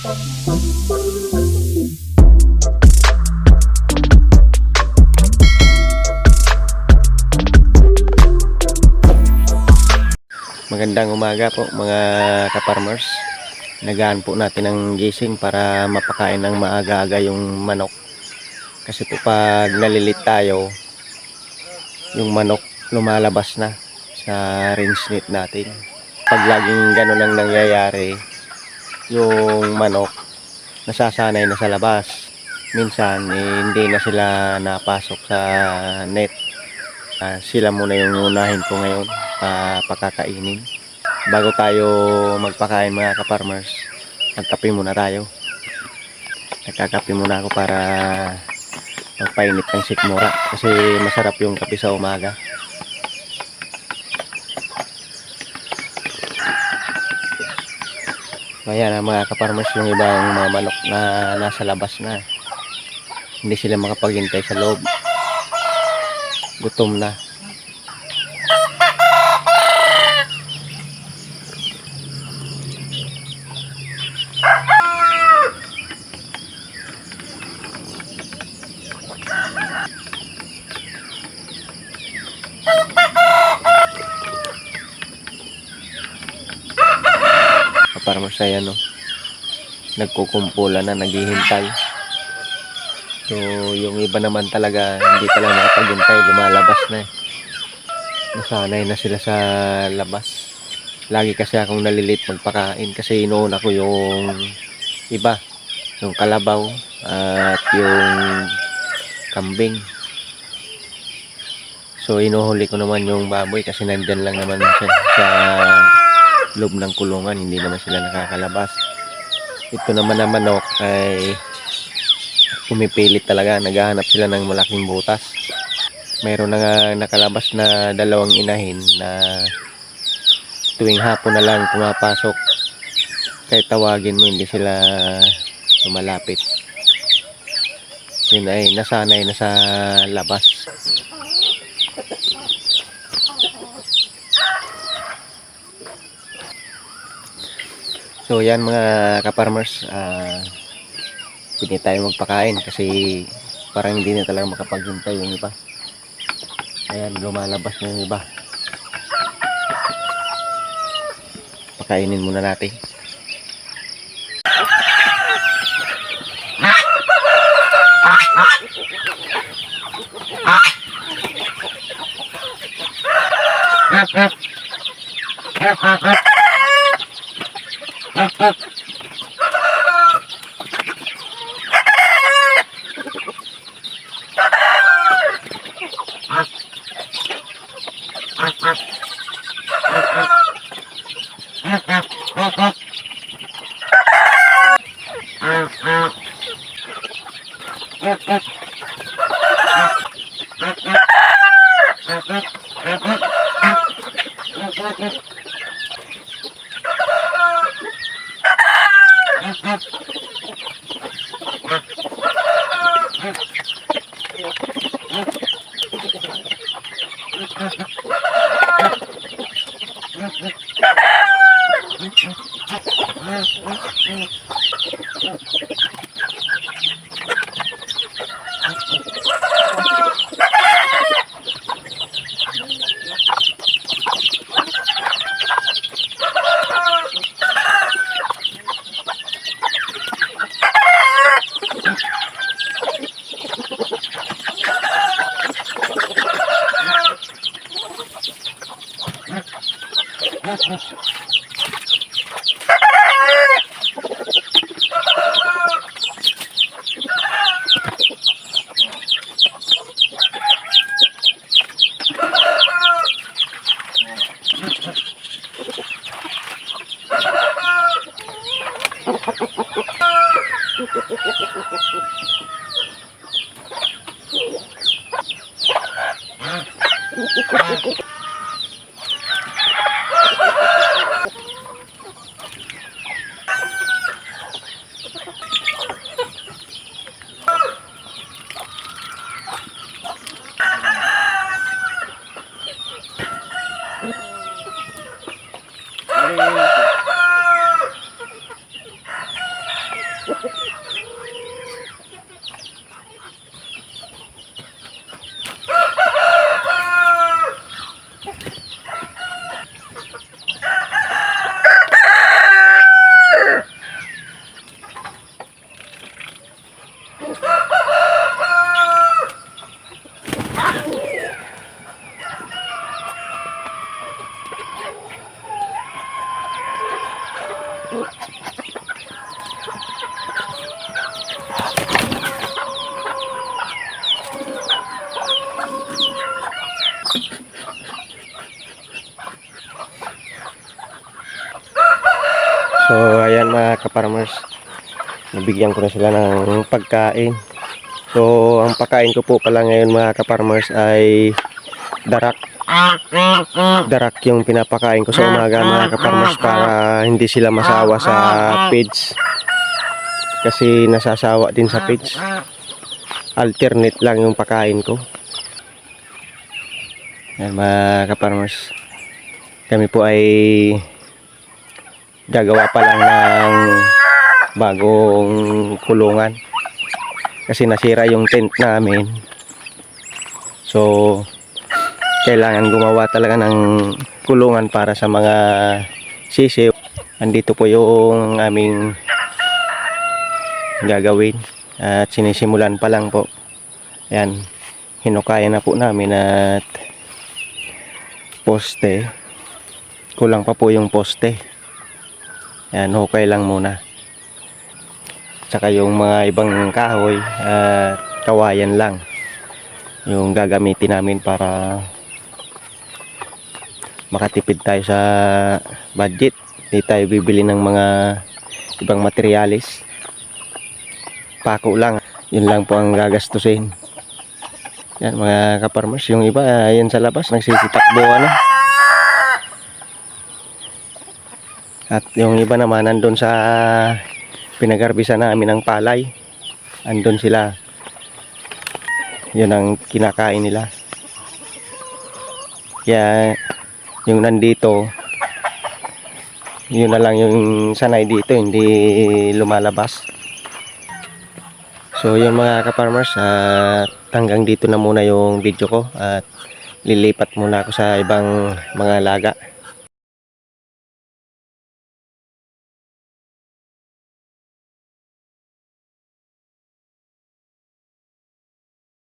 Magandang umaga po mga ka-farmers. Nagaan po natin ng gising para mapakain ng maaga-aga yung manok. Kasi po pag nalilit tayo, yung manok lumalabas na sa range net natin. Pag laging gano'n ang nangyayari, yung manok nasasanay na sa labas. Minsan hindi na sila napasok sa net. Sila muna yung unahin ko ngayon pakakainin. Bago tayo magpakain mga ka-farmers, magkape muna tayo. Nagkakape muna ako para magpainit ng sikmura kasi masarap yung kape sa umaga. Ayan mga ka-farmers, yung ibang mga manok na nasa labas na. Hindi sila makapaghintay sa loob. Gutom na. Farmers ay nagkukumpulan na, naghihintay. So yung iba naman talaga hindi talaga nakapaghintay, lumalabas na nasanay na sila sa labas. Lagi kasi akong nalilit magpakain kasi inuuna ko yung iba, yung kalabaw at yung kambing. So inuhuli ko naman yung baboy kasi nandyan lang naman siya sa loob ng kulungan, hindi naman sila nakakalabas. Ito naman na manok ay pumipilit talaga, naghahanap sila ng malaking butas. Mayroon na nga nakalabas na dalawang inahin na tuwing hapon na lang pumapasok. Kahit tawagin mo hindi sila lumalapit. Yun ay nasanay na sa labas. So yan mga ka-farmers, pwede tayo magpakain kasi parang hindi na talaga makapaghintay yung iba. Ayan, lumalabas na yung iba. Pakainin muna natin. So ayan mga kaparmers, nabigyan ko na sila ng pagkain. So ang pagkain ko po pala ngayon mga kaparmers ay darak. Darak yung pinapakain ko sa umaga mga kaparmers para hindi sila masawa sa feeds. Kasi nasasawa din sa feeds. Alternate lang yung pagkain ko. Ayan mga kaparmers, kami po ay gagawa pa lang ng bagong kulungan kasi nasira yung tent namin. So kailangan gumawa talaga ng kulungan para sa mga sisiw. Andito po yung aming gagawin at sinisimulan pa lang po. Ayan, hinukaya na po namin at poste, kulang pa po yung poste. Yan, hukay lang muna. Tsaka yung mga ibang kahoy at kawayan lang yung gagamitin namin para makatipid tayo sa budget. Hindi tayo bibili ng mga ibang materialis. Pako lang. Yun lang po ang gagastusin. Yan mga kaparmers. Yung iba yan sa labas nagsisitakbo ano. At yung iba naman nandun sa pinagarbisa namin ng palay. Andun sila. Yun ang kinakain nila. Kaya yung nandito, yun na lang yung sanay dito, hindi lumalabas. So yun mga kaparmers, at hanggang dito na muna yung video ko. At lilipat muna ako sa ibang mga alaga.